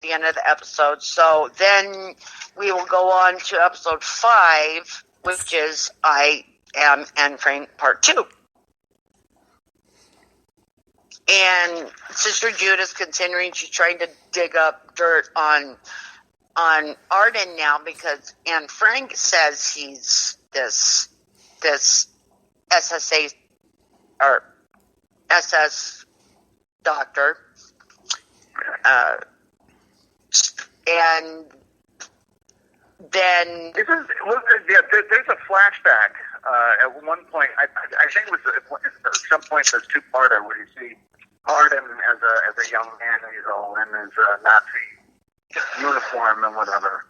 the end of the episode. So then we will go on to episode 5, which is I Am Anne Frank Part 2. And Sister Jude is continuing. She's trying to dig up dirt on Arden now because Anne Frank says he's this SSA or SS doctor. And then there's a flashback at one point. I think it was at some point there's two-parter where you see Arden as a young man and he's all in his Nazi uniform and whatever.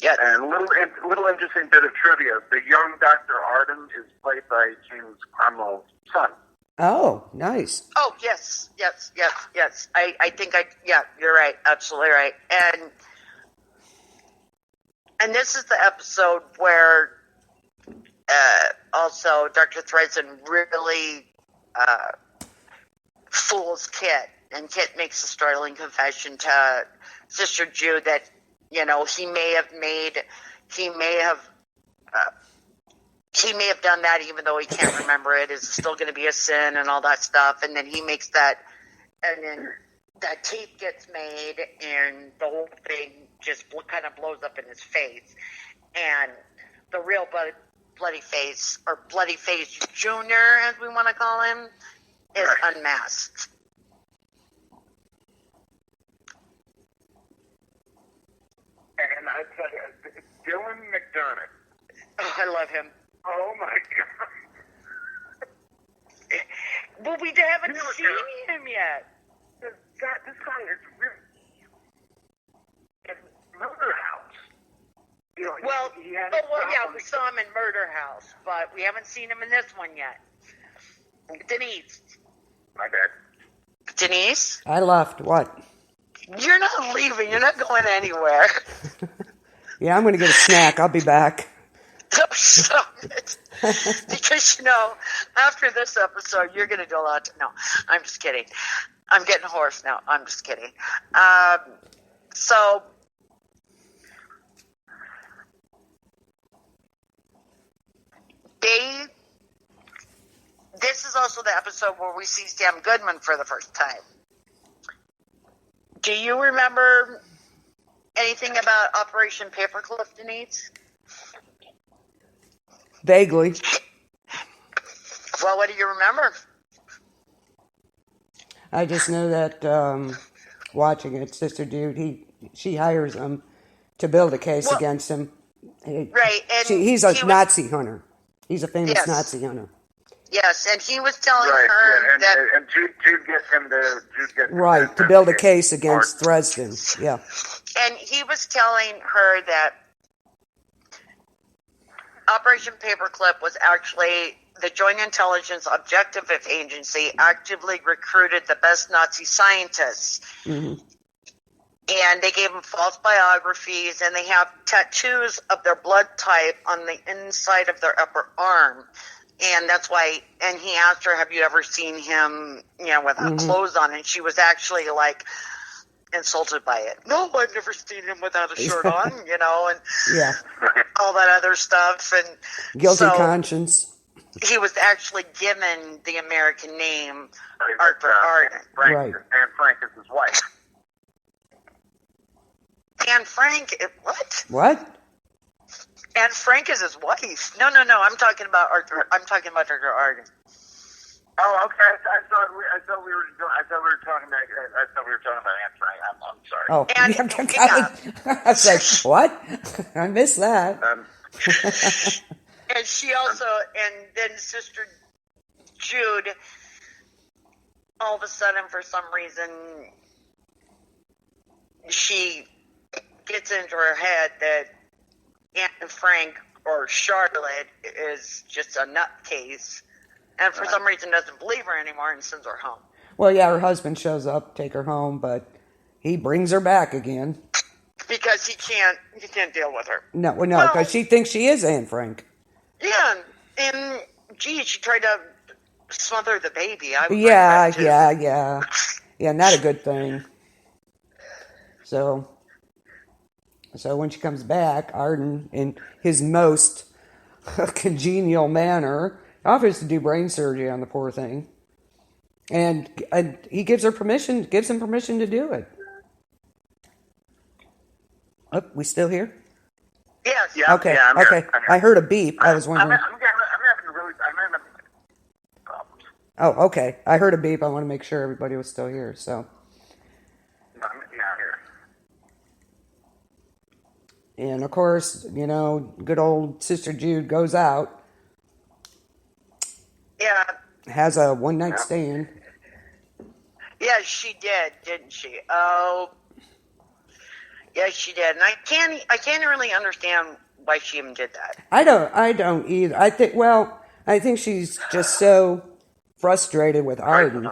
Yeah. And a little interesting bit of trivia: the young Dr. Arden is played by James Cromwell's son. Oh, nice. Oh, yes. I think you're right. Absolutely right. And this is the episode where also Dr. Threadson really fools Kit, and Kit makes a startling confession to Sister Jude that, he may have done that even though he can't remember it. Is still going to be a sin and all that stuff. And then he makes that, and then that tape gets made, and the whole thing just kind of blows up in his face. And the real Bloody Face, or Bloody Face Junior, as we want to call him, is unmasked. And I tell you, Dylan McDermott. Oh, I love him. Oh my God! But we haven't seen him yet. This guy is really in Murder House. We saw him in Murder House, but we haven't seen him in this one yet. Denise. My bad. Denise? I left. What? You're not leaving. You're not going anywhere. Yeah, I'm going to get a snack. I'll be back. Oh, stop it. Because, after this episode, you're going to do a lot. No, I'm just kidding. I'm getting hoarse now. I'm just kidding. So, this is also the episode where we see Sam Goodman for the first time. Do you remember anything about Operation Paperclip, Denise? Vaguely. Well, what do you remember? I just know that watching it, Sister Jude, she hires him to build a case against him. Right. And he's a Nazi hunter. He's a famous Nazi hunter. Yes, and he was telling her that... And Jude gets him to... Right, to build a case against Dresden, yeah. And he was telling her that Operation Paperclip was actually the Joint Intelligence Objective Agency actively recruited the best Nazi scientists. Mm-hmm. And they gave them false biographies, and they have tattoos of their blood type on the inside of their upper arm. And that's why, and he asked her, have you ever seen him, without clothes on? And she was actually insulted by it. No, I've never seen him without a shirt on, and all that other stuff. And guilty conscience. He was actually given the American name Arthur Arden. Right. And Frank is his wife. Anne Frank, what? What? Anne Frank is his wife. No. I'm talking about Arthur Arden. Oh, okay. I thought we were talking about Anne Frank. I'm sorry. And I was like, what? I missed that. And she also, and then Sister Jude, all of a sudden, for some reason, she gets into her head that Anne Frank or Charlotte is just a nutcase, and for some reason doesn't believe her anymore and sends her home. Well, yeah, her husband shows up, take her home, but he brings her back again. Because he can't deal with her. No, because she thinks she is Anne Frank. Yeah, and she tried to smother the baby. Yeah, not a good thing. So when she comes back, Arden, in his most congenial manner, offers to do brain surgery on the poor thing. And he gives him permission to do it. Oh, we still here? Yes. Yeah. Okay. Yeah, I'm okay. here. I'm here. I heard a beep. I was wondering. I'm having problems. Oh, okay. I heard a beep. I want to make sure everybody was still here. So. I'm here. And of course, good old Sister Jude goes out. Yeah. Has a one-night stand. Yeah, she did, didn't she? Oh, yes, she did. And I can't really understand why she even did that. I don't either. I think she's just so frustrated with Arden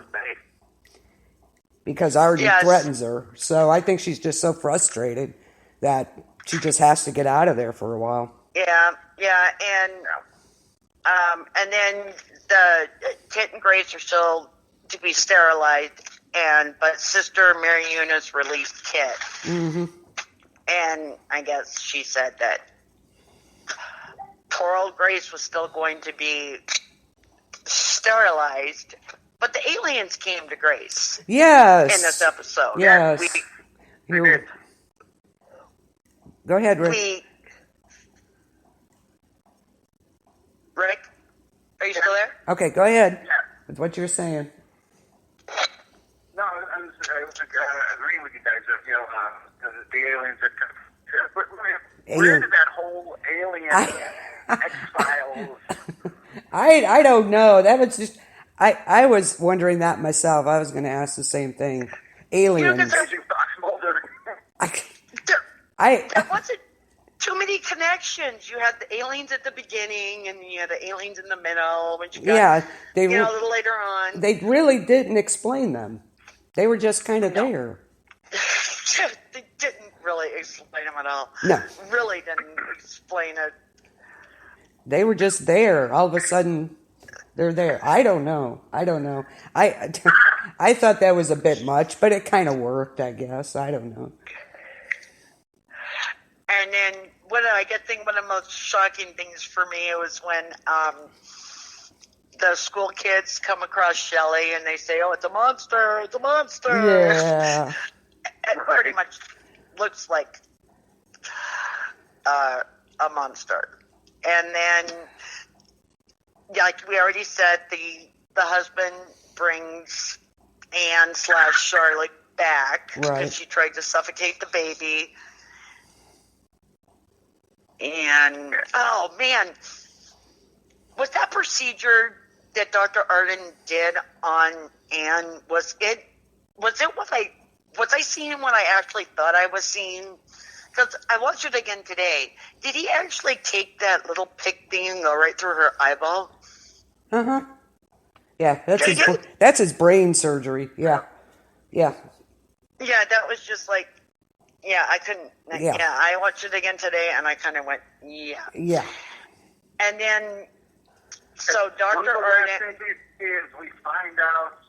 because Arden threatens her. So I think she's just so frustrated that she just has to get out of there for a while. Yeah, and then the Kit and Grace are still to be sterilized, but Sister Mary Eunice released Kit. Mm-hmm. And I guess she said that poor old Grace was still going to be sterilized, but the aliens came to Grace. Yes. In this episode. Yes. Go ahead, Rick. Rick, are you still there? Okay, go ahead. Yeah. With what you were saying. No, I was agreeing with you guys. The aliens that where did that whole alien X-Files? I don't know. That was just I was wondering that myself. I was going to ask the same thing. Aliens. There wasn't too many connections. You had the aliens at the beginning, and you had the aliens in the middle. When you got, a little later on. They really didn't explain them. They were just kind of there. They didn't really explain them at all. No. Really didn't explain it. They were just there. All of a sudden, they're there. I don't know. I thought that was a bit much, but it kind of worked, I guess. I don't know. And then one of the most shocking things for me was when the school kids come across Shelley and they say, "Oh, it's a monster! It's a monster!" Yeah. It pretty much looks like a monster. And then, like we already said, the husband brings Anne/Charlotte back because she tried to suffocate the baby. And, oh man, was that procedure that Dr. Arden did on Anne, was I seeing what I actually thought I was seeing? Because I watched it again today. Did he actually take that little pick thing and go right through her eyeball? Uh-huh. Yeah, that's his brain surgery. Yeah. Yeah. Yeah, that was just like, yeah, I couldn't. Yeah, I watched it again today, and I kind of went, yeah. Yeah. And then, so Dr. Arden... is we find out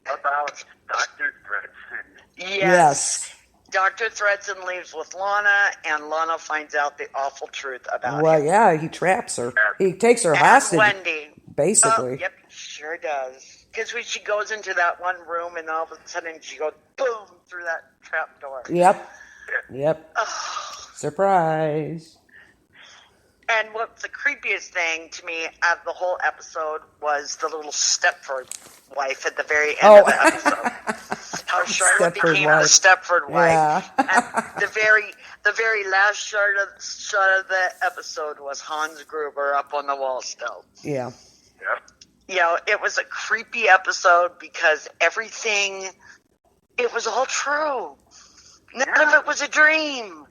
about Dr. Thredson. Yes. Dr. Thredson leaves with Lana, and Lana finds out the awful truth about him. Well, yeah, he traps her. He takes her hostage. Wendy. Basically. Yep, sure does. Because when she goes into that one room, and all of a sudden she goes boom through that trap door. Yep. Surprise. And what's the creepiest thing to me out of the whole episode was the little Stepford wife at the very end of the episode. How Charlotte became the Stepford wife. Yeah. And the very last shot of the episode was Hans Gruber up on the wall still. Yeah. You know, it was a creepy episode because everything, it was all true. None of it was a dream.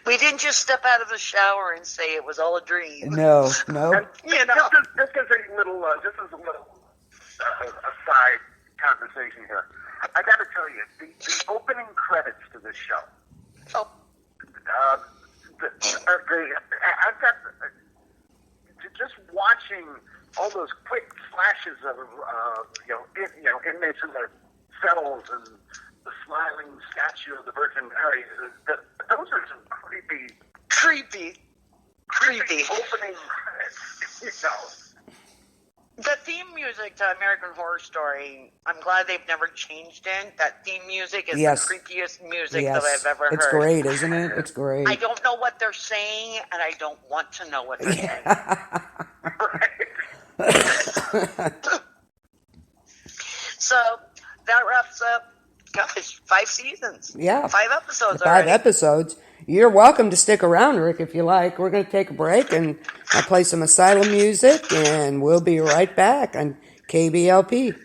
We didn't just step out of the shower and say it was all a dream. No. You know, this is a little aside conversation here. I got to tell you, the opening credits to this show. Oh. I've got just watching all those quick flashes of inmates in their cells and the smiling statue of the Virgin Mary. Those are some creepy opening credits, you know. The theme music to American Horror Story, I'm glad they've never changed it. That theme music is the creepiest music that I've ever heard. It's great, isn't it? It's great. I don't know what they're saying, and I don't want to know what they're saying. So that wraps up, gosh, 5 seasons. Yeah. 5 episodes 5 already. episodes. You're welcome to stick around, Rick, if you like. We're going to take a break, and I'll play some Asylum music, and we'll be right back on KBLP.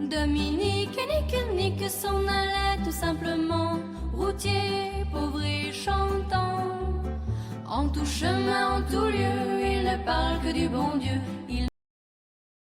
Dominique et Nick s'en allait tout simplement, routier, pauvre et chantant. En tout chemin, en tout lieu, il ne parle que du bon Dieu. Il